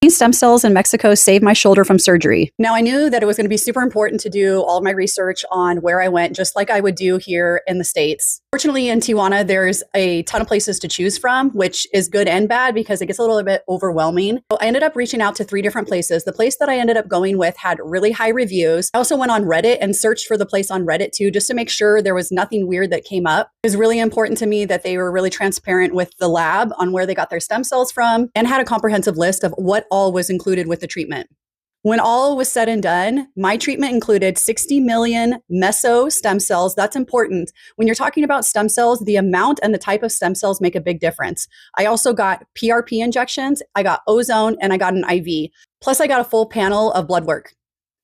Stem cells in Mexico saved my shoulder from surgery. Now, I knew that it was going to be super important to do all of my research on where I went, just like I would do here in the States. Fortunately, in Tijuana, there's a ton of places to choose from, which is good and bad because it gets a little bit overwhelming. So I ended up reaching out to 3 different places. The place that I ended up going with had really high reviews. I also went on Reddit and searched for the place on Reddit too, just to make sure there was nothing weird that came up. It was really important to me that they were really transparent with the lab on where they got their stem cells from and had a comprehensive list of what all was included with the treatment. When all was said and done, my treatment included 60 million meso stem cells. That's important. When you're talking about stem cells, the amount and the type of stem cells make a big difference. I also got PRP injections, I got ozone, and I got an IV. Plus, I got a full panel of blood work.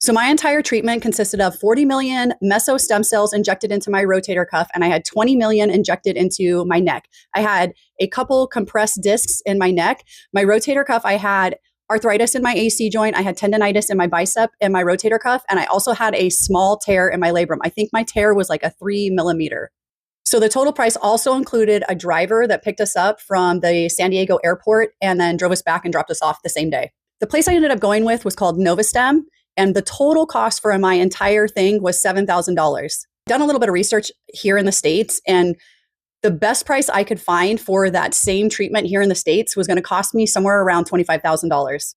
So my entire treatment consisted of 40 million meso stem cells injected into my rotator cuff, and I had 20 million injected into my neck. I had a couple compressed discs in my neck. My rotator cuff, I had arthritis in my AC joint. I had tendonitis in my bicep and my rotator cuff. And I also had a small tear in my labrum. I think my tear was like a 3 millimeter. So the total price also included a driver that picked us up from the San Diego airport and then drove us back and dropped us off the same day. The place I ended up going with was called Novastem. And the total cost for my entire thing was $7,000. Done a little bit of research here in the States, and the best price I could find for that same treatment here in the States was going to cost me somewhere around $25,000,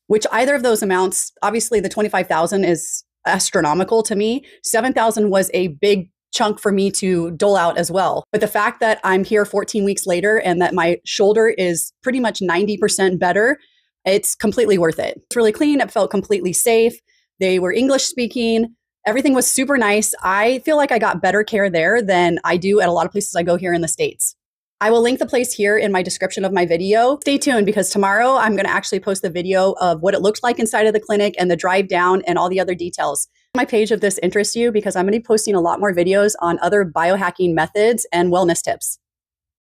which either of those amounts, obviously the $25,000 is astronomical to me. $7,000 was a big chunk for me to dole out as well. But the fact that I'm here 14 weeks later and that my shoulder is pretty much 90% better, it's completely worth it. It's really clean. It felt completely safe. They were English speaking. Everything was super nice. I feel like I got better care there than I do at a lot of places I go here in the States. I will link the place here in my description of my video. Stay tuned because tomorrow I'm going to actually post the video of what it looks like inside of the clinic and the drive down and all the other details. My page if this interests you because I'm going to be posting a lot more videos on other biohacking methods and wellness tips.